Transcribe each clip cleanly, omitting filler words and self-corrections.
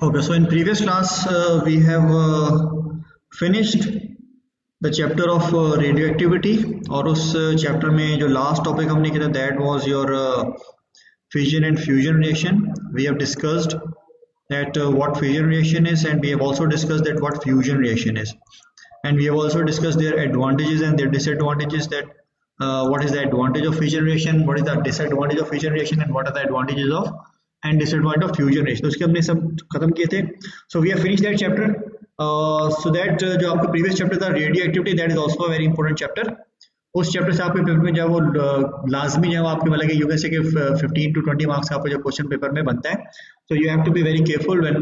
Okay, so in previous class we have finished the chapter of radioactivity और उस chapter में जो last topic हमने किया था that was your fission and fusion reaction. We have discussed that what fission reaction is, and we have also discussed that what fusion reaction is, and we have also discussed their advantages and their disadvantages, that what is the advantage of fission reaction, what is the disadvantage of fission reaction, and what are the advantages of and disadvantage of fusion reaction. उसके हमने सब खत्म किए थे. So we have finished that chapter. So that जो आपका previous chapter था radioactivity, that is also a very important chapter. उस चैप्टर से आपके पेपर में जो वो लाजमी जो आपके मतलब कि यू कैन से कि 15 to 20 मार्क्स का आपको जो क्वेश्चन पेपर में बनता है. So you have to be very careful when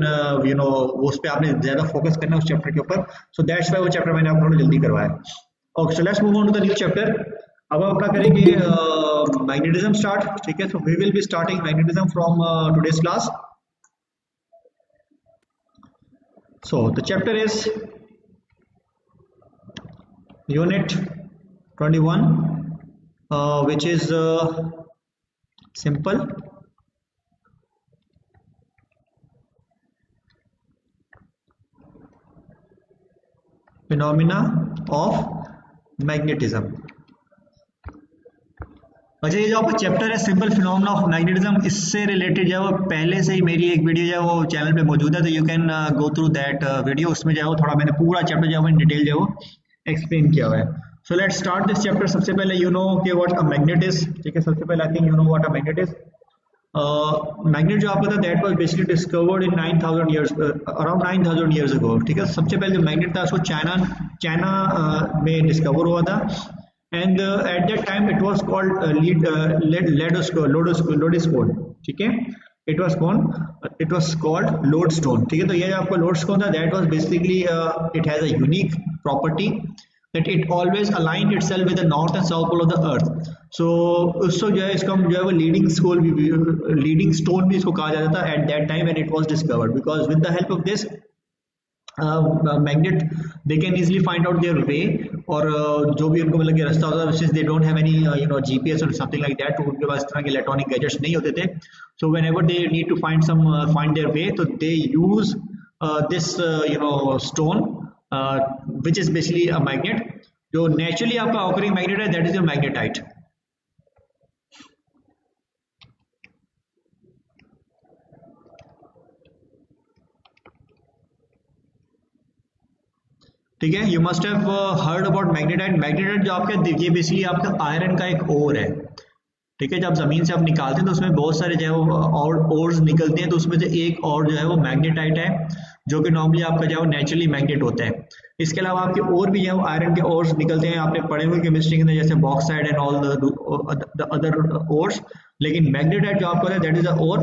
you know उस पे आपने ज़्यादा फोकस करना है उस चैप्टर के ऊपर. सो दैट्स व्हाई वो चैप्टर मैंने आपको जल्दी करवाया. Okay, so let's move on to the new chapter. अब हम अपना करेंगे मैग्नेटिज्म स्टार्ट. ठीक है, so we will be starting magnetism from today's class. So the chapter is unit 21, which is simple phenomena of magnetism. अच्छा, ये जो आपका चैप्टर है सिंपल फिनोमेना ऑफ मैग्नेटिज्म, इससे रिलेटेड जो है वो पहले से ही मेरी एक वीडियो जो है वो चैनल पे मौजूद है, तो you can go through that video. उसमें जो है वो थोड़ा मैंने पूरा चैप्टर जो है वो इन डिटेल जो है वो एक्सप्लेन किया हुआ है. So let's start this chapter. सबसे पहले you know कि what a magnet is. ठीक है, सबसे पहले I think you know what a magnet is. Magnet जो आपको था that was basically discovered in 9,000 years around 9,000 years ago. ठीक है, सबसे पहले जो मैग्नेट था उसको चाइना में डिस्कवर हुआ था. And at that time it was called lodestone. ठीक है, it was called lodestone. ठीक है, तो ये जो आपका lodestone था that was basically it has a unique property that it always align itself with the north and south pole of the earth. So उसको जो है इसका जो है वो लीडिंग स्टोन भी इसको कहा जाता था at that time when it was discovered, because with the help of this magnet they can easily find out their way. और जो भी उनको मतलब कि रास्ता होता है, since they don't have any GPS or something like that, तो उनके पास इस तरह के इलेक्ट्रॉनिक गैजेट्स नहीं होते थे. So whenever they need to find their way, so they use this stone which is basically a magnet. जो naturally आपका occurring magnet है, that is your magnetite. ठीक है, you must have heard about magnetite. magnetite जो आपका ये basically आपका iron का एक ओर है. ठीक है, जब जमीन से आप निकालते हैं तो उसमें बहुत सारे जो है वो ओर्स निकलते हैं, तो उसमें से एक और जो है वो मैग्नेटाइट है, जो कि नॉर्मली आपका जो है वो नेचुरली मैग्नेट होता है. इसके अलावा आपके और भी जो है आयरन के ओर्स निकलते हैं, आपने पढ़े हुए केमिस्ट्री के अंदर, जैसे bauxite and all the other ores. लेकिन मैग्नेटाइट जो आपका है दैट इज अ ओर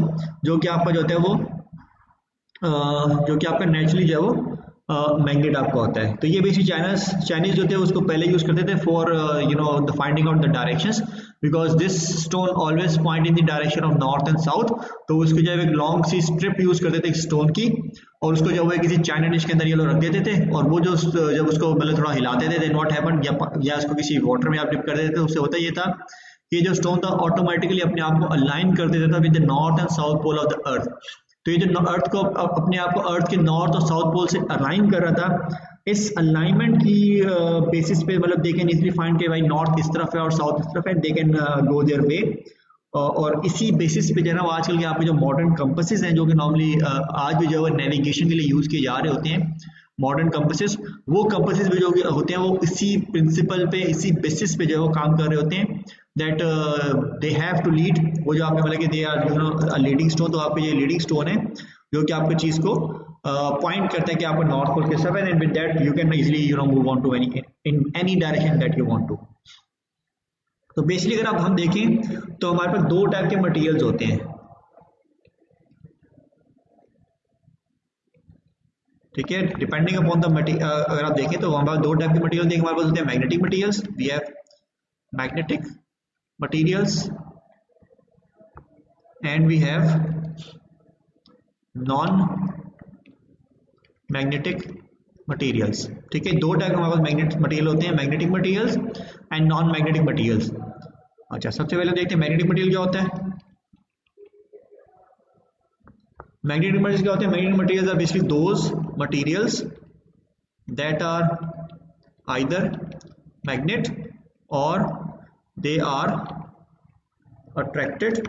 जो कि आपका जो होता है वो जो कि आपका नेचुरली जो है वो मैग्नेट आपका होता है. तो ये बेसिकली चाइनीज जो थे उसको पहले यूज करते थे for the finding out the directions, because this stone always point in the direction of north and south. तो उसको जो है एक लॉन्ग सी स्ट्रिप यूज करते थे स्टोन की, और उसको जो है किसी चाइना डिश के अंदर ये लोग रख देते थे, और वो जो जब उसको मतलब थोड़ा हिलाते थे, देन व्हाट हैपेंड, या उसको किसी वाटर में आप डिप कर देते थे, उससे होता ये था कि जो स्टोन था ऑटोमेटिकली अपने आप को अलाइन कर देता था with the north and south pole of the earth. तो ये जो अर्थ को अपने आप को अर्थ के नॉर्थ और साउथ पोल से अलाइन कर रहा था, इस अलाइनमेंट की बेसिस पे मतलब दे कैन इजीली फाइंड कि भाई नॉर्थ इस तरफ है और साउथ इस तरफ है, they can go their way. और इसी बेसिस पे जो है ना आजकल के आपके जो मॉडर्न कंपसेस हैं, जो कि नॉर्मली आज भी जो है नेविगेशन के लिए यूज किए जा रहे होते हैं, मॉडर्न कंपसेस, वो कंपसेस भी जो होते हैं वो इसी प्रिंसिपल पे, इसी बेसिस पे जो है वो काम कर रहे होते हैं, that they have to lead. वो जो आपके मतलब कि दे आर लीडिंग स्टोन, तो आपको ये लीडिंग स्टोन है जो कि आपको चीज को पॉइंट करता है कि आपको नॉर्थ पोल किस तरफ है, and with that you can easily move on to any direction that you want to. तो बेसिकली अगर आप हम देखें तो हमारे पास दो टाइप के मटेरियल्स होते हैं. ठीक है, डिपेंडिंग अपॉन द मटेरियल अगर आप देखें तो हमारे पास दो टाइप के मटेरियल देखें. हमारे पास होते हैं magnetic materials, we have magnetic materials and we have non magnetic materials. ठीक है, दो टाइप हमारे पास मैग्नेटिक मटेरियल होते हैं, magnetic materials and non magnetic materials. अच्छा, सबसे पहले देखते हैं मैग्नेटिक मटेरियल क्या होता है. मैग्नेटिक मटेरियल्स क्या होते हैं? Magnetic materials are basically those materials that are either magnet or they are attracted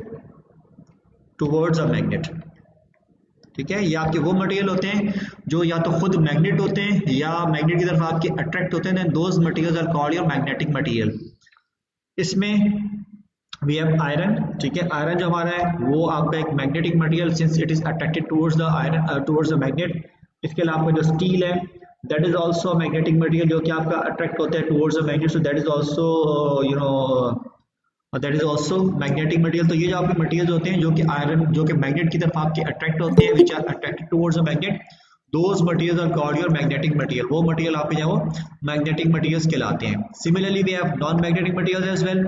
towards a magnet. ठीक है, ये आपके वो मटेरियल होते हैं जो या तो खुद मैग्नेट होते हैं या मैग्नेट की तरफ आपके अट्रैक्ट होते हैं, those materials are called your magnetic material. इसमें वी हैव आयरन। ठीक है, आयरन जो हमारा है वो आपका एक magnetic material since it is attracted towards the iron towards the magnet. इसके अलावा आपका जो स्टील है that is also magnetic material जो कि आपका अट्रैक्ट होता है towards the magnet, so that is also that is also magnetic material. तो ये जो आपके मटेरियल होते हैं जो कि आयरन जो कि मैग्नेट की तरफ आपके अट्रैक्ट होते हैं which are attracted towards the magnet, those materials are called your magnetic material. वो मटेरियल आपके जो वो मैग्नेटिक मटेरियल्स कहलाते हैं। Similarly we have non magnetic materials as well,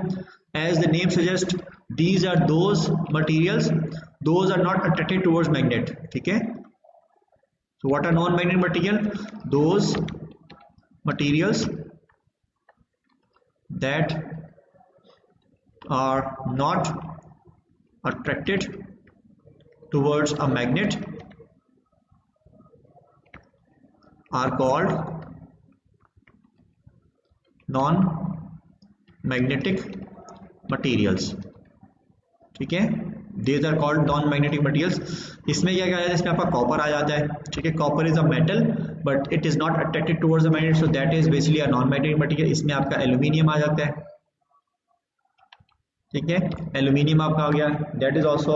as the name suggests these are those materials those are not attracted towards magnet। ठीक है, so what are non magnetic material? Those materials that are not attracted towards a magnet are called non magnetic materials. ठीक है, these are called non magnetic materials. इसमें क्या कहता है, इसमें आपका कॉपर आ जाता है। ठीक है, copper is a metal but it is not attracted towards the magnet, so that is basically a non magnetic material. इसमें आपका एल्यूमिनियम आ जाता है। ठीक है, एल्यूमिनियम आपका आ गया, that is also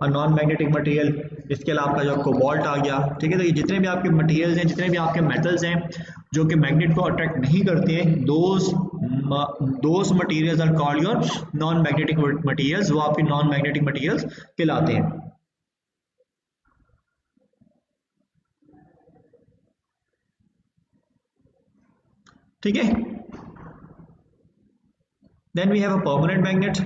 a non magnetic material. इसके अलावा आपका जो कोबाल्ट आ गया। ठीक है, तो ये जितने भी आपके मटीरियल्स हैं, जितने भी आपके मेटल्स हैं जो कि मैग्नेट को अट्रैक्ट नहीं करते हैं, those materials are called your non magnetic materials. वो आपके नॉन मैग्नेटिक मटीरियल्स कहलाते हैं। ठीक है, then we have a permanent magnet.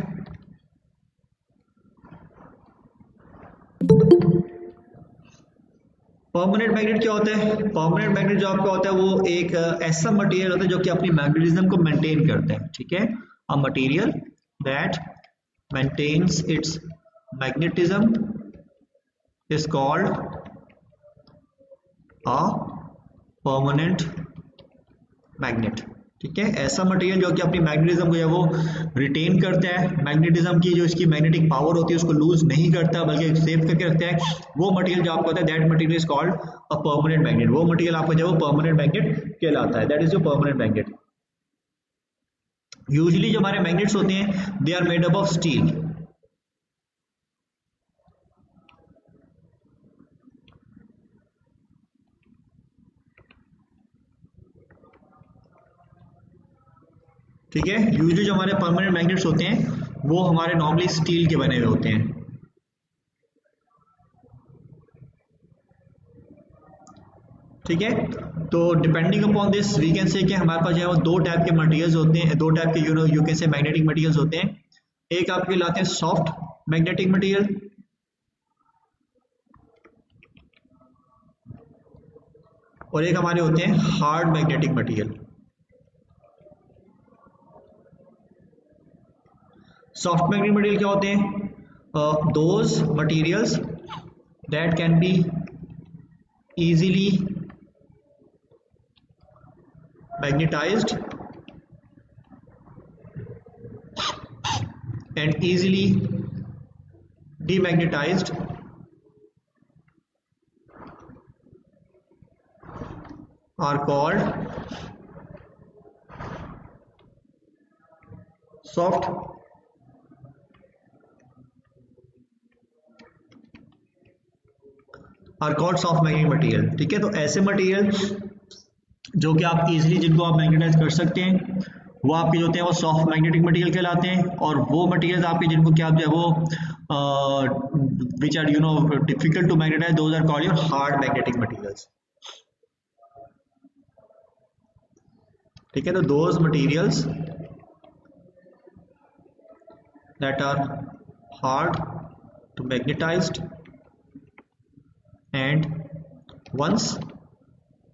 Permanent magnet क्या होता है? परमानेंट मैग्नेट जो आपका होता है वो एक ऐसा मटेरियल होता है जो कि अपनी मैग्नेटिज्म को मेंटेन करता है। ठीक है, a material that maintains its magnetism is called a permanent magnet. ठीक है, ऐसा मटेरियल जो कि अपनी मैग्नेटिज्म को वो रिटेन करता है, मैग्नेटिज्म की जो इसकी मैग्नेटिक पावर होती है उसको लूज नहीं करता बल्कि सेव करके रखता है। वो मटेरियल जो आपको होता है that material is called a permanent magnet. वो मटेरियल आपका जो परमानेंट मैग्नेट कहलाता है, that is your permanent magnet. Usually जो हमारे मैग्नेट्स होते हैं they are made up of steel. ठीक है, यूजुअली जो हमारे परमानेंट मैग्नेट्स होते हैं वो हमारे नॉर्मली स्टील के बने हुए होते हैं। ठीक है, तो depending upon this we can say कि हमारे पास जो है वो दो टाइप के मटेरियल्स होते हैं, दो टाइप के यू कैन से मैग्नेटिक मटेरियल्स होते हैं। एक आपके लाते हैं सॉफ्ट मैग्नेटिक मटेरियल, और एक हमारे होते हैं hard magnetic material. Soft magnetic material क्या होते हैं? Those materials that can be easily magnetized and easily demagnetized are called soft are called soft magnetic material. ठीक है, तो ऐसे मटेरियल जो कि आप इजीली जिनको आप मैग्नेटाइज कर सकते हैं वो आपके जो होते हैं वो सॉफ्ट मैग्नेटिक मटेरियल कहलाते हैं। और वो मटेरियल्स आपके जिनको क्या आप जो है वो which are difficult to magnetize, those are called your hard magnetic materials. ठीक है, तो those materials that are hard to magnetized and once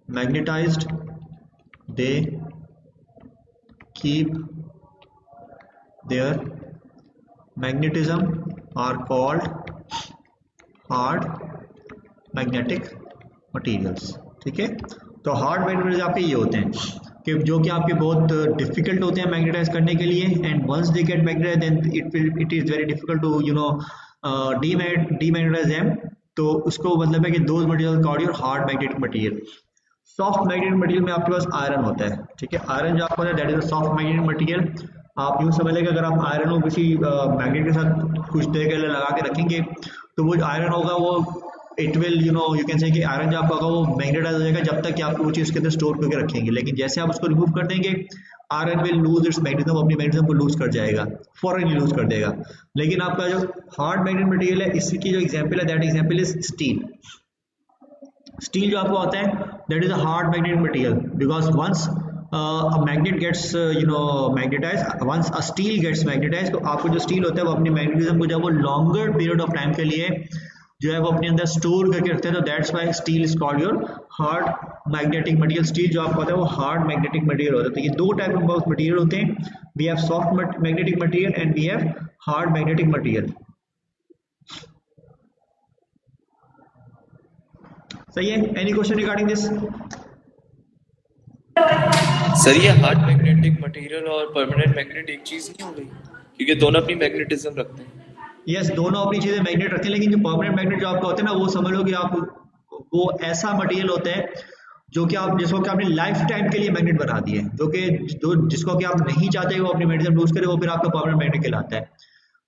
magnetized they keep their magnetism are called hard magnetic materials. ठीक है, तो hard magnet आपके ये होते हैं कि जो कि आपके बहुत डिफिकल्ट होते हैं मैग्नेटाइज करने के लिए, and once they get magnetize then it is very difficult to demagnetize them. तो उसको मतलब है कि those material called your hard magnetic material. Soft magnetic material में आपके पास आयरन होता है। ठीक है, आयरन जो आपको that is a soft magnetic material. आप यूँ समझ लें कि अगर आप आयरन को किसी मैग्नेट के साथ कुछ देर के लिए लगा के रखेंगे तो वो आयरन होगा वो it will you can say कि आयरन जो आपका होगा वो मैग्नेटाइज हो जाएगा जब तक कि आप वो चीज़ उसके अंदर स्टोर करके रखेंगे। लेकिन जैसे आप उसको रिमूव कर देंगे iron will lose its magnetism, अपनी मैग्नेटिज्म को लूज कर जाएगा, फॉरन लूज कर देगा। लेकिन आपका जो हार्ड मैग्नेटिक मटेरियल है इसकी जो एग्जांपल है that example is steel. Steel जो आपको आता है that is a hard magnetic material because once a magnet gets magnetized, once a steel gets magnetized, तो आपको जो स्टील होता है वो अपनी मैग्नेटिज्म को जब वो लॉन्गर पीरियड ऑफ टाइम के लिए जो है वो अपने अंदर स्टोर करके रखते हैं, तो that's why steel is called your hard magnetic material. Steel जो आपको होता है वो हार्ड मैग्नेटिक मटेरियल होता है। तो ये दो टाइप ऑफ मटेरियल होते हैं, we have soft magnetic material and we have hard magnetic material. सही है, any question regarding this? Sir ये हार्ड मैग्नेटिक मटेरियल और परमानेंट मैग्नेट एक चीज नहीं हो गई, क्योंकि दोनों अपनी मैग्नेटिज्म रखते हैं। यस, दोनों अपनी चीजें मैग्नेट रखते हैं, लेकिन जो परमानेंट मैग्नेट जो आपका होता है ना वो समझ लो कि आप वो ऐसा मटेरियल होता है जो कि आप जिसको कि आपने लाइफ टाइम के लिए मैग्नेट बना दिए, जो कि जिसको कि आप नहीं चाहते वो अपनी मैग्नेटिज्म लूज करे, वो फिर आपका परमानेंट मैग्नेट कहलाता है।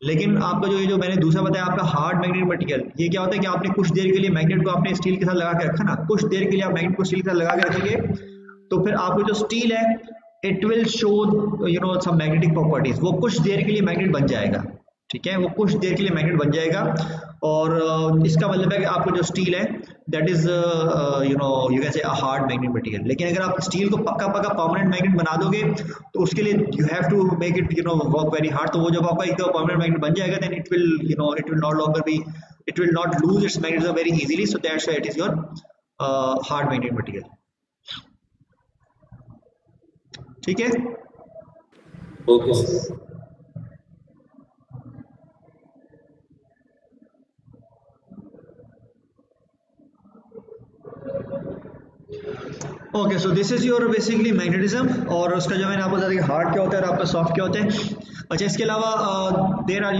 लेकिन आपका जो ये जो मैंने दूसरा बताया आपका हार्ड मैग्नेटिक मटेरियल, ये क्या होता है कि आपने कुछ देर के लिए मैग्नेट को आपने स्टील के साथ लगा के रखा ना, कुछ देर के लिए आप मैग्नेट को स्टील के साथ लगा के रखेंगे तो फिर आपको जो स्टील है it will show some magnetic properties, वो कुछ देर के लिए मैग्नेट बन जाएगा। ठीक है, वो कुछ देर के लिए मैग्नेट बन जाएगा और इसका मतलब है कि आपको जो स्टील है दैट इज यू कैन से अ हार्ड मैग्नेटिक मटेरियल। लेकिन अगर आप स्टील को पक्का पक्का परमानेंट मैग्नेट बना दोगे तो उसके लिए you have to make it work very hard. तो वो जब आपका एक परमानेंट मैग्नेट बन जाएगा then it will not longer be, it will not lose its magnetism very easily, so that's why it is your hard magnetic material. ठीक है, okay okay, so this is your basically magnetism. और उसका जो मैंने आपको बताया कि hard क्या होता है और आपका सॉफ्ट क्या होता है। अच्छा, इसके अलावा there are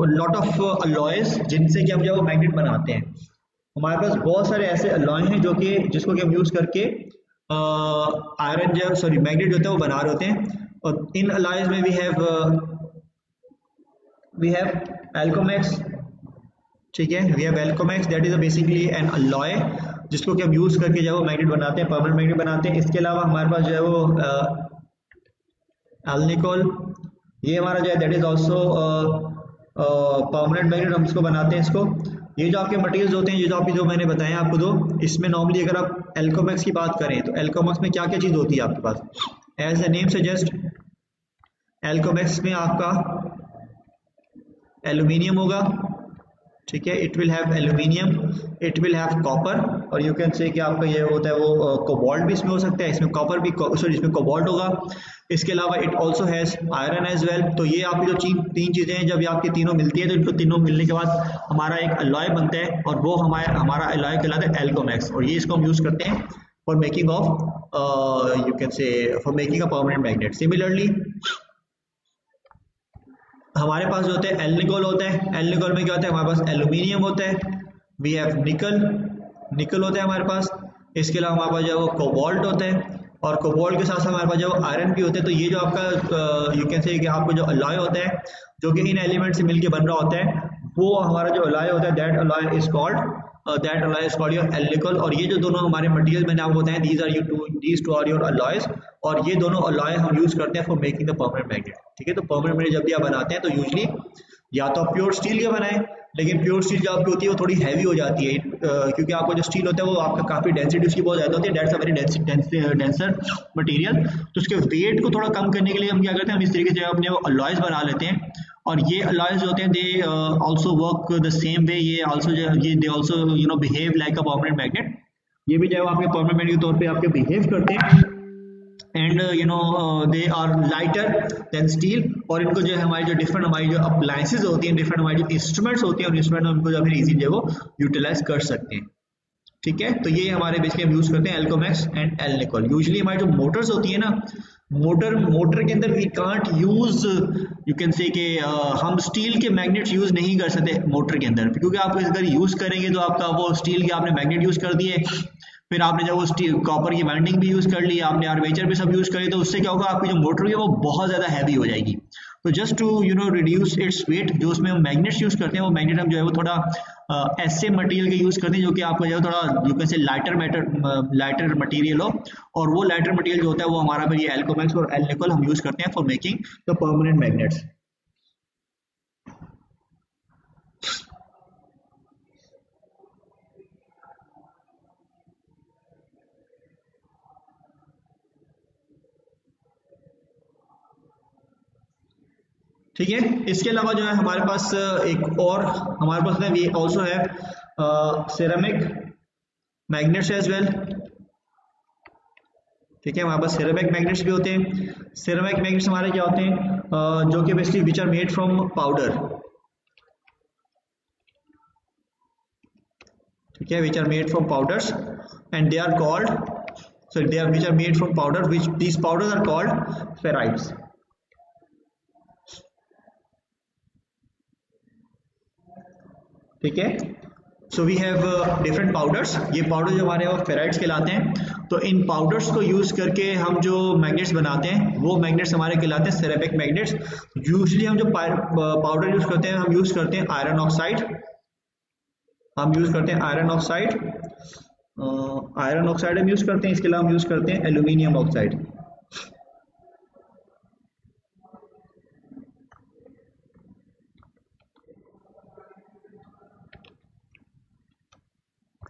lot of alloys जिनसे कि हम जो मैग्नेट बनाते हैं। हमारे पास बहुत सारे ऐसे अलॉय हैं जो कि जिसको कि हम यूज करके आयरन जो सॉरी मैग्नेट जो होता है वो बना रहे होते हैं। और इन अलॉयज में वी हैव एल्कोमेक्स। ठीक है, we have Alcomax that is basically an alloy जिसको कि हम यूज करके जो है वो मैग्नेट बनाते हैं, परमानेंट मैग्नेट बनाते हैं। इसके अलावा हमारे पास जो है वो एल्निकोल, ये हमारा जो है that is also permanent magnet, हम इसको बनाते हैं इसको। ये जो आपके मटेरियल्स होते हैं ये जो आपकी जो मैंने बताया आपको दो, इसमें नॉर्मली अगर आप एल्कोमेक्स की बात करें तो एल्कोमेक्स में क्या क्या चीज़ होती है आपके पास, एज द नेम सजेस्ट एल्कोमेक्स में आपका एल्यूमिनियम होगा। ठीक है, it will have aluminium, it will have copper, और यू कैन से कि आपका ये होता है वो कोबाल्ट भी इसमें हो सकता है, इसमें कॉपर भी सॉरी इसमें कोबाल्ट होगा। इसके अलावा it also has iron as well. तो ये आपकी जो तीन चीज़ें हैं जब ये आपकी तीनों मिलती है तो इनको तीनों मिलने के बाद हमारा एक अलॉय बनता है और वो हमारा अलॉय कहलाता है एल्कोमेक्स। और ये इसको हम यूज़ करते हैं for making of you can से for making a permanent magnet. Similarly हमारे पास जो होता है एल्निकोल होता है। एल्निकोल में क्या होता है, हमारे पास एल्यूमिनियम होता है, वी हैव निकल होता है हमारे पास। इसके अलावा हमारे पास जो है वो कोबाल्ट होता है और कोबाल्ट के साथ साथ हमारे पास जो आयरन भी होता है। तो ये जो आपका यू कैन से कि आपको जो अलॉय होता है जो कि इन एलिमेंट से मिलके बन रहा होता है, वो हमारा जो अलॉय होता है that alloy is called your Alnico. और ये जो दोनों हमारे मटेरियल मैंने आपको बताए these two are your alloys, और ये दोनों अलॉय हम यूज करते हैं for making the permanent magnet. ठीक है, तो परमानेंट मैग्नेट जब भी आप बनाते हैं तो यूजली या तो आप प्योर स्टील के बनाएं, लेकिन प्योर स्टील जो आपकी होती है वो थोड़ी हैवी हो जाती है क्योंकि आपको जो स्टील होता है वो आपका काफ़ी डेंसिटी उसकी बहुत ज़्यादा होती है, that's a very denser material. तो उसके वेट को थोड़ा कम करने के लिए हम क्या करते हैं, हम इस तरीके से अपने अलॉयज बना लेते हैं। और ये अलॉयज होते हैं they also work the same way, ये also behave like a permanent magnet. ये भी जो है आपके परमानेंट मैग्नेट के तौर पे आपके बिहेव करते हैं। And they are lighter than steel, और इनको जो है हमारी जो अप्लायंसेज होती हैं, डिफरेंट हमारी जो इंस्ट्रूमेंट्स होती हैं, उन इंस्ट्रूमेंट में उनको जो फिर इजीली वो यूटिलाइज कर सकते हैं। ठीक है, तो ये हमारे बेसिकली हम यूज करते हैं Alcomax and Alnico. Usually हमारी जो मोटर्स होती है ना, मोटर के अंदर we can't use, you can say कि हम स्टील के मैग्नेट्स यूज नहीं कर सकते मोटर के अंदर, क्योंकि आप अगर यूज करेंगे तो आपका वो स्टील के आपने मैग्नेट यूज कर दिए, फिर आपने जब वो स्टील कॉपर की वाइंडिंग भी यूज कर ली, आपने आर्मेचर भी सब यूज करी, तो उससे क्या होगा, आपकी जो मोटर है वो बहुत ज्यादा हैवी हो जाएगी। तो just to reduce its weight, जो उसमें हम मैग्नेट्स यूज करते हैं, वो मैग्नेट हम जो है वो थोड़ा ऐसे मटेरियल के यूज करते हैं जो कि आपको जो है थोड़ा यू कैन से लाइटर मटेरियल हो, और वो लाइटर मटेरियल जो होता है वो हमारा फिर ये एल्कोमैक्स और एल निकोल हम यूज करते हैं for making the permanent magnets. ठीक है, इसके अलावा जो है हमारे पास एक और हमारे पास है, वी ऑल्सो है सिरेमिक मैग्नेट्स एज वेल। ठीक है, हमारे पास सिरेमिक मैग्नेट्स भी होते हैं। सिरेमिक मैग्नेट्स हमारे क्या होते हैं, जो कि basically which are made from powder. ठीक है, which are made from powders and they are called, so they are which are made from powder, which these powders are called ferrites। ठीक है, so we have different powders, ये powder जो हमारे वो ferrites कहलाते हैं। तो इन पाउडर्स को यूज करके हम जो मैग्नेट्स बनाते हैं वो मैग्नेट्स हमारे कहलाते हैं सेरेमिक मैग्नेट्स। यूजुअली हम जो पाउडर यूज करते हैं, हम यूज करते हैं आयरन ऑक्साइड, हम यूज करते हैं आयरन ऑक्साइड, हम यूज करते हैं। इसके अलावा हम यूज करते हैं एल्यूमिनियम ऑक्साइड।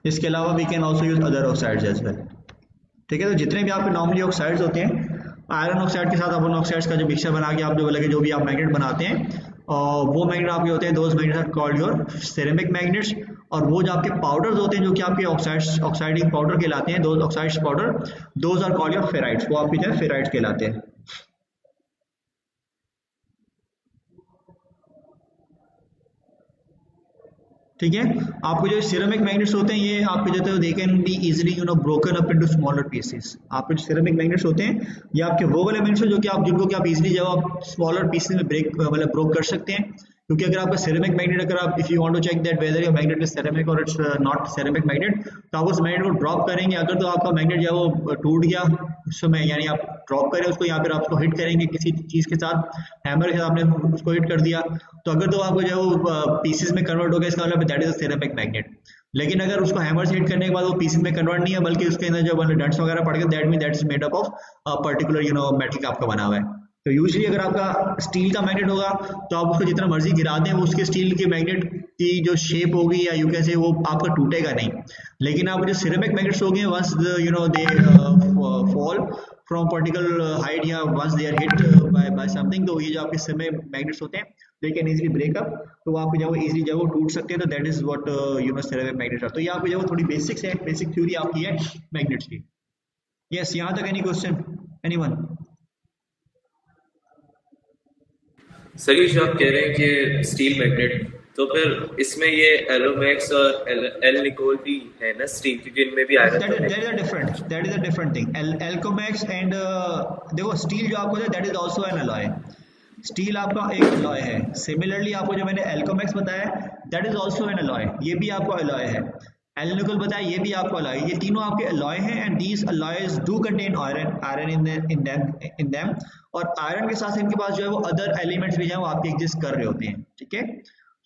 इसके अलावा we can also use other oxides as well. ठीक है, तो जितने भी आपके नॉर्मली ऑक्साइड्स होते हैं, आयरन ऑक्साइड के साथ अपन ऑक्साइड्स का जो मिक्सचर बना के आप जो लगे जो भी आप मैग्नेट बनाते हैं, और वो मैग्नेट आपके होते हैं, those magnets are called your ceramic magnets. और वो जो आपके पाउडर्स होते हैं जो कि आपके ऑक्साइडिंग पाउडर कहलाते हैं, those oxides powder, those are called your ferrites, वो आपके जो है फेराइट्स कहलाते हैं। ठीक है, आपको जो सिरेमिक मैग्नेट्स होते हैं ये आपके जो they can be easily broken up into smaller pieces. आपके जो सिरेमिक मैग्नेट्स होते हैं ये आपके वो वाले मैग्नेट्स जो कि आप जिनको कि आप इजीली जब आप स्मॉलर पीसेस में ब्रोक कर सकते हैं। क्योंकि अगर आपका सिरेमिक मैग्नेट, अगर आप if you want to check that whether your magnet is ceramic और इट्स नॉट सिरेमिक मैग्नेट, तो आप उस मैग्नेट को ड्रॉप करेंगे, अगर तो आपका मैग्नेट जो है वो टूट गया उस समय, यानी आप ड्रॉप करें उसको या फिर आप उसको हिट करेंगे किसी चीज के साथ, हैमर के साथ आपने उसको हिट कर दिया, तो अगर तो आपको जो है वो पीसेस में कन्वर्ट हो गया, इसका मतलब that is a ceramic magnet. लेकिन अगर उसको हैमर से हिट करने के बाद वो पीसेस में कन्वर्ट नहीं है, बल्कि उसके अंदर जो डंट्स वगैरह पड़ गए, that mean that is made up of particular metal का आपका बना हुआ है। तो यूजुअली अगर आपका स्टील का मैग्नेट होगा तो आप उसको जितना मर्जी गिरा दें, वो उसके स्टील के मैग्नेट की जो शेप होगी या यू कैन से वो आपका टूटेगा नहीं। लेकिन आप जो सिरेमिक मैग्नेट्स हो गए, once they fall from particular height या once they are hit by something, तो ये जो आपके सिरेमिक मैग्नेट्स होते हैं they can easily break up, तो आप जब वो इजीली जब वो टूट सकते हैं, तो that is what ceramic magnets are. तो ये आपको जो थोड़ी बेसिक्स है, बेसिक थ्योरी आपकी है मैग्नेट्स की। यस, यहाँ तक एनी क्वेश्चन, एनीवन? सर ये जो आप कह रहे हैं कि स्टील मैग्नेट, तो फिर इसमें ये एलोमैक्स और एल निकोल भी है ना स्टील, क्योंकि इनमें भी iron that is a different thing. Alcomax and देखो स्टील जो आपको है that is also an alloy. Steel आपका एक अलॉय है। सिमिलरली आपको जो मैंने एल्कोमैक्स बताया that is also an alloy, ये भी आपको अलॉय है। एल निकोल बताया ये भी आपको अलॉय, ये तीनों आपके अलॉय हैं and these alloys do contain iron in them. और आयरन के साथ इनके पास जो है वो अदर एलिमेंट्स भी जो है वो आपके एग्जिस्ट कर रहे होते हैं। ठीक है,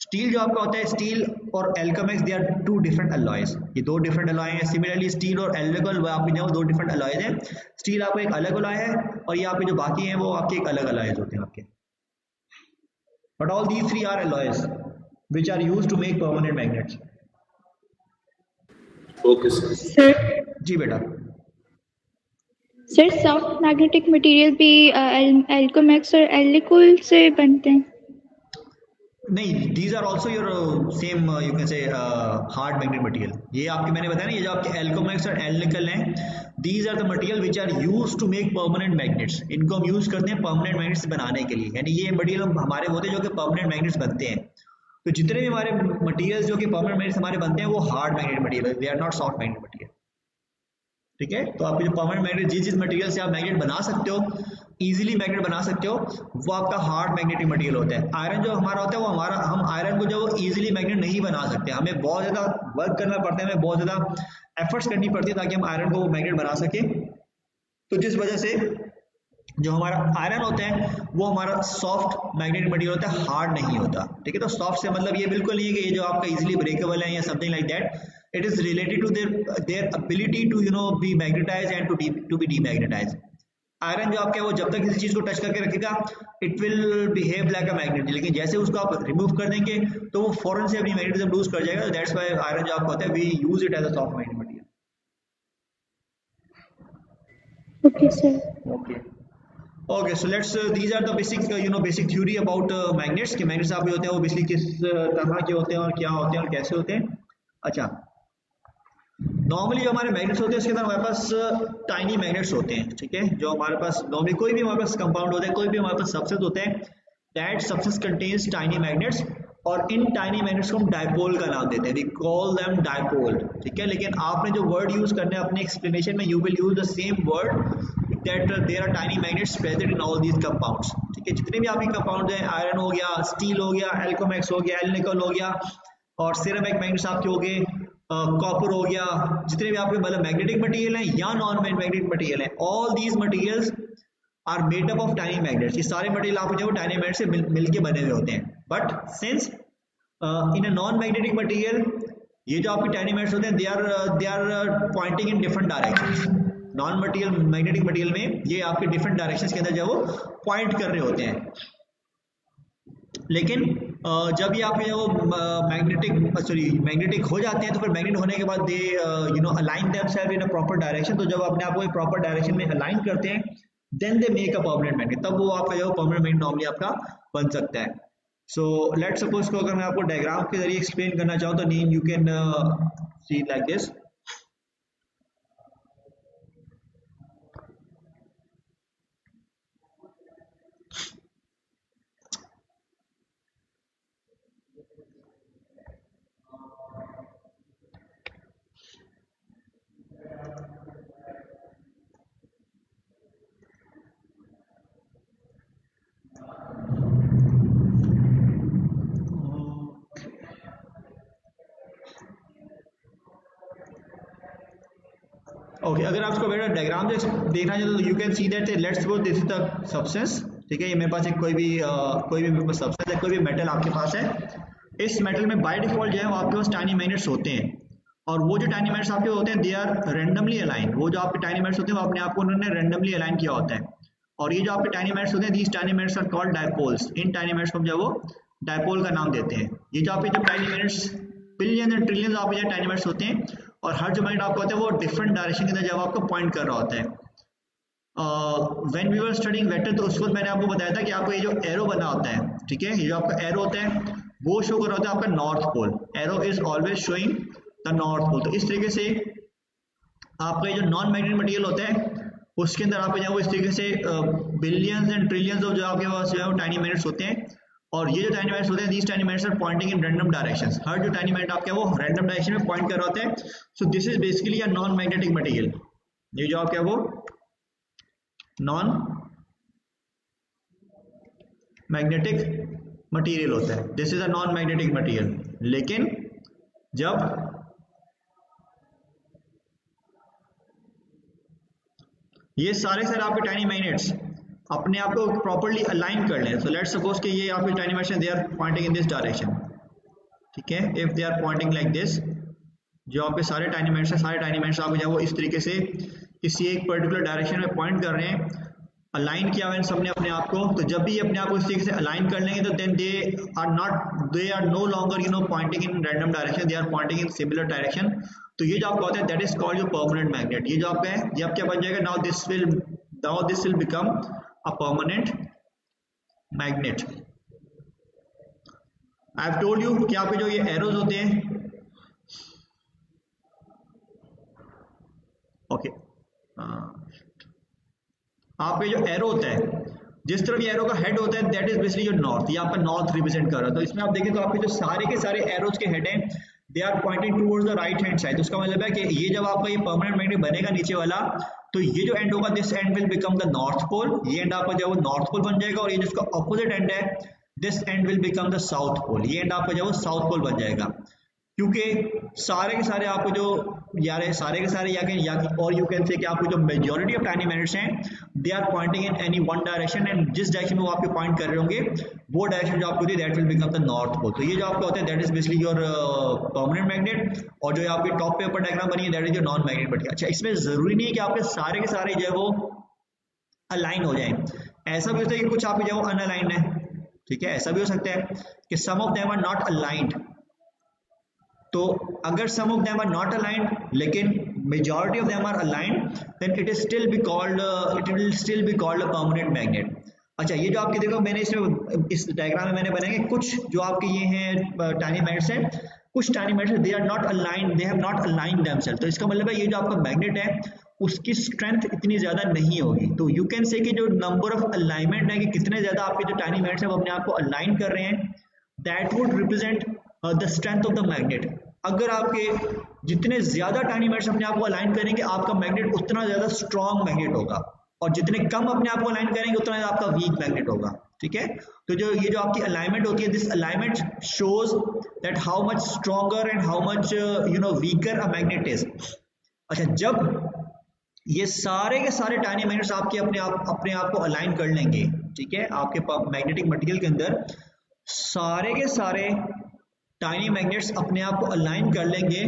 स्टील जो आपका होता है, स्टील और Alcomax they are two different alloys, ये दो डिफरेंट अलॉय हैं। सिमिलरली स्टील और एल्कोहल आपके जो दो डिफरेंट अलॉयज हैं। स्टील आपका एक अलग अलॉय है और ये आपके जो बाकी हैं वो आपके एक अलग अलॉयज होते हैं आपके। But all these three are alloys which are used to make permanent magnets. Okay sir. जी बेटा। सर सॉफ्ट मैग्नेटिक मटेरियल भी एल्कोमैक्स और एल्कोहल से बनते हैं? नहीं, these are also your same you can say hard magnet material. ये आपके मैंने बताया ना, ये जो आपके एल्कोमेक्स और एल निकल हैं, these are the material which are use to make permanent magnets. इनको हम यूज करते हैं परमानेंट मैग्नेट्स बनाने के लिए, यानी ये मटेरियल हमारे होते हैं जो कि परमानेंट मैग्नेट्स बनते हैं। तो जितने भी हमारे मटेरियल्स जो कि परमानेंट मैग्नेट्स हमारे बनते हैं वो हार्ड मैग्नेट मटेरियल है, they are not soft magnet material. ठीक है, तो आपके जो परमानेंट मैग्नेट जिस मटेरियल से आप मैग्नेट बना सकते हो, इजीली मैग्नेट बना सकते हो, वो आपका हार्ड मैग्नेटिक मटेरियल होता है। आयरन जो हमारा होता है वो हमारा, हम आयरन को जो इजीली मैग्नेट नहीं बना सकते, हमें बहुत ज़्यादा वर्क करना पड़ता है, हमें बहुत ज़्यादा एफर्ट्स करनी पड़ती है ताकि हम आयरन को मैग्नेट बना सके। तो जिस वजह से जो हमारा आयरन होता है वो हमारा सॉफ्ट मैग्नेटिक मटेरियल होता है, हार्ड नहीं होता। ठीक है, तो सॉफ्ट से मतलब ये बिल्कुल नहीं है कि ये जो आपका इजीली ब्रेकेबल है या something like that. It is related to their ability to be magnetize and to be demagnetize. Iron जो आपका है वो जब तक किसी चीज को टच करके रखेगा it will behave like a magnet, लेकिन जैसे उसको आप रिमूव कर देंगे तो वो फौरन से अपनी मैग्नेटिज्म लूज कर जाएगा। दैट्स व्हाई आयरन जो आपका होता है we use it as a soft magnetic material. Okay, sir. Okay okay, so let's these are the basic basic theory about magnets, कि मैग्नेट्स आपके होते हैं वो बेसिकली किस तरह के होते हैं और क्या होते हैं और कैसे होते हैं। अच्छा, नॉर्मली जो हमारे मैग्नेट्स होते हैं उसके अंदर हमारे पास टाइनी मैग्नेट्स होते हैं। ठीक है, जो हमारे पास नॉर्मली कोई भी हमारे पास कंपाउंड होता है, कोई भी हमारे पास सब्सटेंस होते हैं, that substance contains tiny magnets, और इन टाइनी मैग्नेट्स को हम डायपोल का नाम देते हैं, वी कॉल देम डायपोल। ठीक है, लेकिन आपने जो वर्ड यूज करना है अपने एक्सप्लेनेशन में, you will use the same word that there are tiny magnets present in all these compounds. ठीक है, जितने भी आपके कंपाउंड हैं, आयरन हो गया, स्टील हो गया, एल्कोमेक्स हो गया, एल निकल हो गया, और सिरेमिक मैग्नेट्स आपके हो गए, कॉपर हो गया, जितने भी आपके मतलब मैग्नेटिक मटेरियल हैं या नॉन मैग्नेटिक मटेरियल हैं, all these materials are made up of tiny magnets. ये सारे मटेरियल आपको जो टाइनी मैग्नेट से मिलके बने हुए होते हैं। But since in a non magnetic material, ये जो आपके टाइनी मैग्नेट्स होते हैं they are pointing in different directions. Non material magnetic material में ये आपके डिफरेंट डायरेक्शंस के अंदर जो वो पॉइंट कर रहे होते हैं। लेकिन जब ये आपके जो मैग्नेटिक हो जाते हैं तो फिर मैग्नेट होने के बाद they align themselves in a proper direction. तो जब अपने आप को प्रॉपर डायरेक्शन में अलाइन करते हैं then they make a permanent magnet, तब वो आपका जो परमानेंट मैग्नेट नॉर्मली आपका बन सकता है। सो लेट्स सपोज को अगर मैं आपको डायग्राम के जरिए एक्सप्लेन करना चाहूँ तो you can see like this. Okay, अगर आप इसको बेटा डायग्राम से देखना चाहते हो तो you can see that let's suppose this is the substance. ठीक है, ये मेरे पास एक कोई भी मेरे पास सब्सटेंस है, कोई भी मेटल आपके पास है। इस मेटल में बाय डिफॉल्ट जो है वो आपके पास टाइनी मैग्नेट्स होते हैं, और वो जो टाइनी मैग्नेट्स आपके होते हैं दे आर रैंडमली अलाइन। वो जो आपके टाइनी मैग्नेट्स होते हैं वो अपने आप को उन्होंने रैंडमली अलाइन किया होता है। और ये जो आपके टाइनी मैग्नेट्स होते हैं, these tiny magnets are called dipoles. इन टाइनी मैग्नेट्स को हम जो वो डायपोल का नाम देते हैं। ये जो आपके जब tiny magnets billion and trillion आपके जो टाइनी मैग्नेट्स होते हैं, और हर जो मैग्नेट आपका होता है वो डिफरेंट डायरेक्शन के अंदर जब आपको पॉइंट कर रहा होता है। When we were studying vector, तो उस वक्त मैंने आपको बताया था कि आपको ये जो एरो बना होता है, ठीक है, ये जो आपका एरो होता है वो शो कर रहा होता है आपका north pole. Arrow is always showing the north pole. तो इस तरीके से आपका ये जो नॉन मैग्नेटिक मटेरियल होता है उसके अंदर आपको जो है वो इस तरीके से बिलियंस एंड ट्रिलियंस ऑफ जो आपके पास जो है वो टाइनी मैग्नेट्स होते हैं। और ये जो टाइनी मैग्नेट्स होते हैं, these tiny magnets are pointing in random directions. हर जो टाइनी मैग्नेट आपका है वो रैंडम डायरेक्शन में पॉइंट कर रहा होता है। सो this is basically a non magnetic material. ये जो आपका है वो नॉन मैग्नेटिक मटेरियल होता है। This is a non magnetic material. लेकिन जब ये सारे आपके टाइनी मैग्नेट्स अपने आप को प्रॉपर्ली अलाइन कर लें, सो लेट्स सपोज कि ये आपके tiny magnets they are pointing in this direction. ठीक है, if they are pointing like this, जो आपके सारे टाइनी मैग्नेट्स हैं, सारे टाइनी मैग्नेट्स आपको जो वो इस तरीके से किसी एक पर्टिकुलर डायरेक्शन में पॉइंट कर रहे हैं, अलाइन किया हुआ है सबने अपने आप को। तो जब भी अपने आप को इस तरीके से अलाइन कर लेंगे तो then they are no longer pointing in random direction, they are pointing in similar direction. तो ये जो आपका होता है that is called your permanent magnet. ये जो आपका है ये अब क्या बन जाएगा, now this will become a permanent magnet। I have told you कि आपके जो ये एरोज होते हैं, ओके, आपके जो एरो होता है, जिस तरफ ये एरो का हेड होता है that is basically your north, ये आपका नॉर्थ रिप्रेजेंट कर रहा है। तो इसमें आप देखें तो आपके जो सारे के सारे एरोज के हेड हैं they are pointing towards the right hand side. उसका मतलब है कि ये जब आपका ये परमानेंट मैग्नेट बनेगा नीचे वाला, तो ये जो एंड होगा this end will become the north pole, ये एंड आपका जो वो नॉर्थ पोल बन जाएगा, और ये जिसका ऑपोजिट एंड है this end will become the south pole, ये एंड आपका जो वो साउथ पोल बन जाएगा। क्योंकि सारे के सारे आपको जो यार सारे के सारे या और यू कैन से कि आपको जो मेजॉरिटी ऑफ टाइनी मैग्नेट्स हैं they are pointing in any one direction, and जिस डायरेक्शन में वो आपके पॉइंट कर रहे होंगे वो डायरेक्शन जो आपको होती है that will become the north pole. तो ये जो आपका होता है that is basically your permanent magnet, और जो आपके टॉप पे ऊपर डायग्राम बनी है that is your non magnet. But अच्छा, इसमें जरूरी नहीं है कि आपके सारे के सारे जो है वो अलाइन हो जाए, ऐसा भी होता है कि कुछ आपके जो अनअलाइंड है, ठीक है, ऐसा भी हो सकता है कि some of them are not aligned. तो अगर some of them are not aligned लेकिन majority of them are aligned, then it will still be called a permanent magnet. अच्छा, ये जो आपके देखो मैंने इसमें इस डायग्राम में मैंने बनाए कुछ जो आपके ये हैं टाइनी मैग्नेट्स हैं, कुछ tiny magnets they are not aligned, they have not aligned themselves. तो इसका मतलब है ये जो आपका मैग्नेट है उसकी स्ट्रेंथ इतनी ज्यादा नहीं होगी। तो यू कैन से कि जो नंबर ऑफ अलाइनमेंट है कि कितने ज्यादा आपके जो टाइनी मैग्नेट्स हैं वो अपने आप को अलाइन कर रहे हैं, that would represent the strength of the magnet. अगर आपके जितने ज्यादा टाइनी मैग्नेट्स अपने आप को अलाइन करेंगे आपका मैग्नेट उतना ज्यादा स्ट्रॉन्ग मैग्नेट होगा, और जितने कम अपने आप को अलाइन करेंगे उतना ज्यादा आपका वीक मैग्नेट होगा, ठीक है। तो जो ये जो आपकी अलाइनमेंट होती है, this alignment shows that how much stronger and how much weaker a magnet is. अच्छा, जब ये सारे के सारे टाइनी मैग्नेट्स आपके अपने आप को अलाइन कर लेंगे, ठीक है, आपके मैग्नेटिक मटेरियल के अंदर सारे के सारे टाइनी मैग्नेट्स अपने आप को अलाइन कर लेंगे,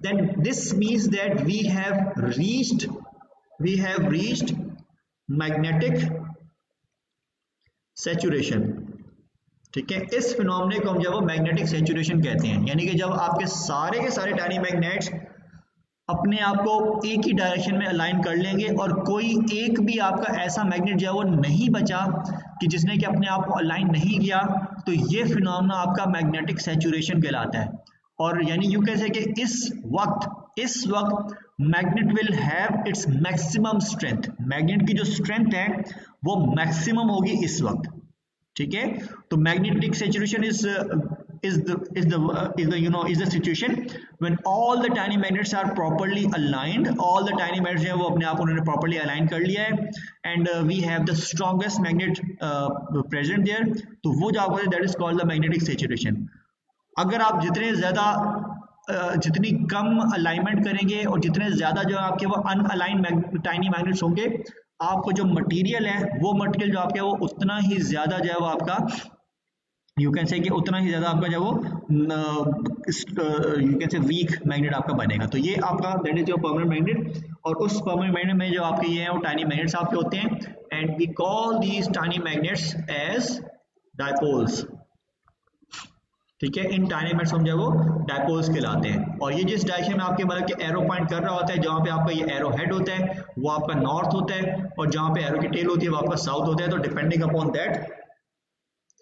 then this means that we have reached magnetic saturation, ठीक है। इस फिनोमेना को हम जब वो मैग्नेटिक सैचुरेशन कहते हैं, यानी कि जब आपके सारे के सारे टाइनी मैग्नेट्स अपने आप को एक ही डायरेक्शन में अलाइन कर लेंगे और कोई एक भी आपका ऐसा मैग्नेट जो है वो नहीं बचा कि जिसने कि अपने आप को अलाइन नहीं किया, तो ये फिनोमेना आपका मैग्नेटिक सैचुरेशन कहलाता है। और यानी यू कह सके कि इस वक्त magnet will have its maximum strength, magnet की जो स्ट्रेंथ है वो मैक्सिमम होगी इस वक्त, ठीक है। तो magnetic saturation is the situation when all the tiny magnets are properly aligned, all the tiny magnets हैं वो अपने आप उन्होंने properly align कर लिया है, and we have the strongest magnet present there, तो वो जो आपको that is called the magnetic saturation। अगर आप जितनी कम अलाइनमेंट करेंगे और जितने ज्यादा जो आपके वो अनअलाइंड टाइनी मैग्नेट्स होंगे, आपको जो मटेरियल है वो मटेरियल जो आपके वो उतना ही ज्यादा जो है वो आपका यू कैन से कि उतना ही ज्यादा आपका जो वो यू कैन से वीक मैग्नेट आपका बनेगा। तो ये आपका that is your permanent magnet, और उस परमानेंट मैग्नेट में जो आपके ये हैं वो टाइनी मैग्नेट्स आपके होते हैं, and we call these tiny magnets as dipoles, ठीक है। इन टाइनी मैग्नेट्स हम जो वो डायपोल्स कहलाते हैं। और ये जिस डायरेक्शन में आपके मतलब कि एरो पॉइंट कर रहा होता है, जहाँ पे आपका ये एरो हेड होता है वो आपका नॉर्थ होता है, और जहाँ पे एरो की टेल होती है वो आपका साउथ होता है। तो depending upon that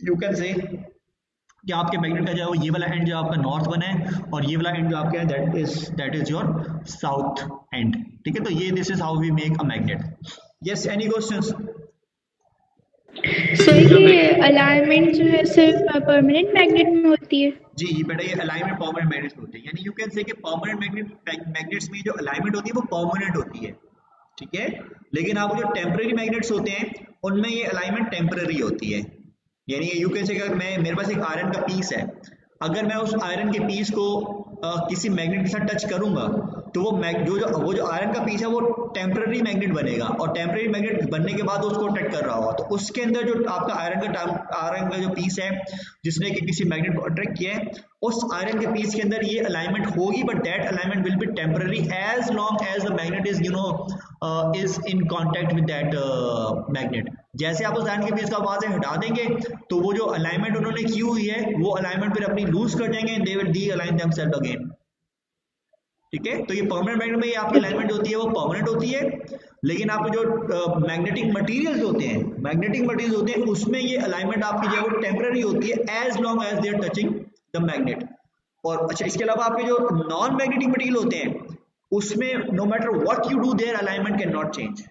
you can say कि आपके मैग्नेट का जो है ये वाला एंड जो आपका नॉर्थ बना है और ये वाला एंड जो आपका है that is your south end, ठीक है। तो ये this is how we make a magnet. Yes, any questions? Sir ये अलाइनमेंट जो है सिर्फ परमानेंट मैग्नेट में होती है? जी बेटा, ये अलाइनमेंट परमानेंट मैग्नेट्स होते हैं, यानी यू कैन से कि परमानेंट मैग्नेट्स में जो अलाइनमेंट होती है वो परमानेंट होती है, ठीक है। लेकिन आपको जो टेम्पररी मैग्नेट्स होते हैं उनमें ये अलाइनमेंट टेम्पररी होती है, यानी यू कैन से अगर मेरे पास एक आयरन का पीस है, अगर मैं उस आयरन के पीस को किसी मैग्नेट के साथ टच करूंगा तो वो जो आयरन का पीस है वो टेम्पररी मैग्नेट बनेगा, और टेम्पररी मैग्नेट बनने के बाद उसको टच कर रहा होगा, तो उसके अंदर जो आपका आयरन का जो पीस है जिसने कि किसी मैग्नेट को अट्रैक्ट किया है, उस आयरन के पीस के अंदर ये अलाइनमेंट होगी, but that alignment will be temporary as long as the magnet is is in contact with that magnet. जैसे आप उस आयरन के पीस को वहां से हटा देंगे तो वो जो अलाइनमेंट उन्होंने की हुई है वो अलाइनमेंट फिर अपनी लूज कर जाएंगे, they will dealign themselves again, ठीक है। तो ये परमानेंट मैग्नेट में ये आपकी अलाइनमेंट होती है वो परमानेंट होती है, लेकिन आपको जो मैग्नेटिक मटेरियल्स होते हैं उसमें ये अलाइनमेंट आपकी जो है वो टेम्पररी होती है as long as they are touching the magnet. और अच्छा, इसके अलावा आपके जो नॉन मैग्नेटिक मटेरियल होते हैं उसमें no matter what you do their alignment can not change.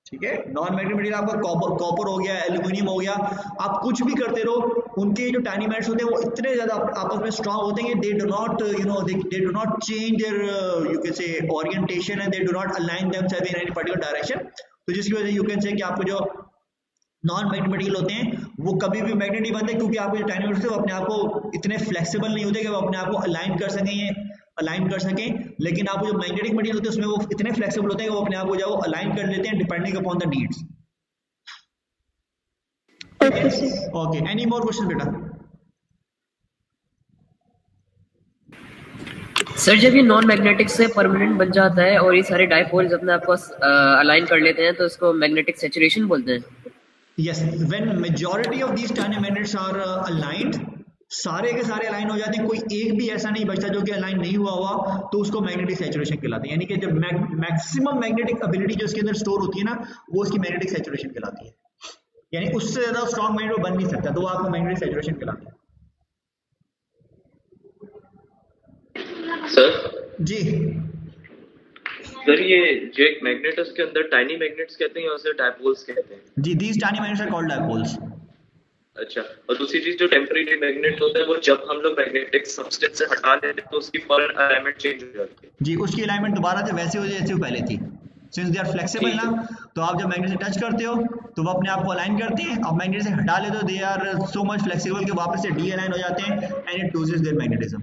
ठीक है, नॉन मैग्नेटिक मटेरियल आपका कॉपर हो गया, एल्यूमिनियम हो गया, आप कुछ भी करते रहो, उनके जो टाइनी मैट्स होते हैं वो इतने ज्यादा आपस में स्ट्रांग होते हैं, they do not they do not change their you can say orientation and they do not align themselves in any particular direction. तो जिसकी वजह से यू कैन से कि आपको जो नॉन मैग्नेटिक मटेरियल होते हैं वो कभी भी मैग्नेट नहीं बनते, क्योंकि आपके जो टाइनी मैट्स वो अपने आप को इतने फ्लेक्सिबल नहीं होते कि वो अपने आप को अलाइन कर सकें। लेकिन आपको जो मैग्नेटिक मटेरियल होते हैं उसमें वो इतने फ्लेक्सिबल होते हैं कि वो अपने आप को जो अलाइन कर लेते हैं depending upon the needs. Okay, sir. Okay, any more question बेटा? सर जब ये नॉन मैग्नेटिक से परमानेंट बन जाता है और ये सारे डाइपोल्स अपने आप को अलाइन कर लेते हैं तो इसको मैग्नेटिक सैचुरेशन बोलते हैं। Yes, when majority of these tiny magnets are aligned, सारे के सारे अलाइन हो जाते हैं, कोई एक भी ऐसा नहीं बचता जो कि अलाइन नहीं हुआ, तो उसको मैग्नेटिक सैचुरेशन कहलाते हैं। यानी कि जब मैक्सिमम मैग्नेटिक एबिलिटी जो इसके अंदर स्टोर होती है ना, वो उसकी मैग्नेटिक सैचुरेशन कहलाती है। यानी उससे ज्यादा स्ट्रॉन्ग मैग्नेट बन नहीं सकता, तो वो आपको मैग्नेटिक सैचुरेशन कहलाता है। सर जी सर, ये जो एक मैग्नेट है उसके अंदर टाइनी मैग्नेट्स कहते हैं या उसे डायपोल्स कहते हैं? जी, these tiny magnets are called dipoles. अच्छा, और दूसरी चीज जो टेम्परेरी मैग्नेट होता है वो जब हम लोग मैग्नेटिक सब्सटेंस से हटा देते हैं तो उसकी फॉरन अलाइनमेंट चेंज हो जाती है। जी, उसकी अलाइनमेंट दोबारा से वैसे हो जाए जैसे वो पहले थी। सिंस दे आर फ्लेक्सिबल ना, तो आप जब मैग्नेट से टच करते हो तो वो अपने आप को अलाइन करते हैं, अब मैग्नेट से हटा लेते हो they are so much flexible कि वापस से डी अलाइन हो जाते हैं and it loses their magnetism.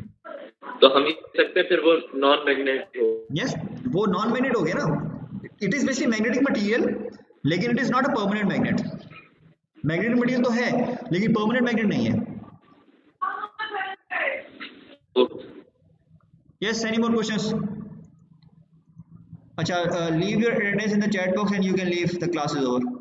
तो हम ये कह सकते हैं फिर वो नॉन मैग्नेट हो। यस, वो नॉन मैग्नेट हो गया ना। It is basically magnetic material, लेकिन it is not a permanent magnet. Magnetic material तो है लेकिन परमानेंट मैग्नेट नहीं है। Yes, any more questions? अच्छा, leave your attendance in the chat box and you can leave, the class is over.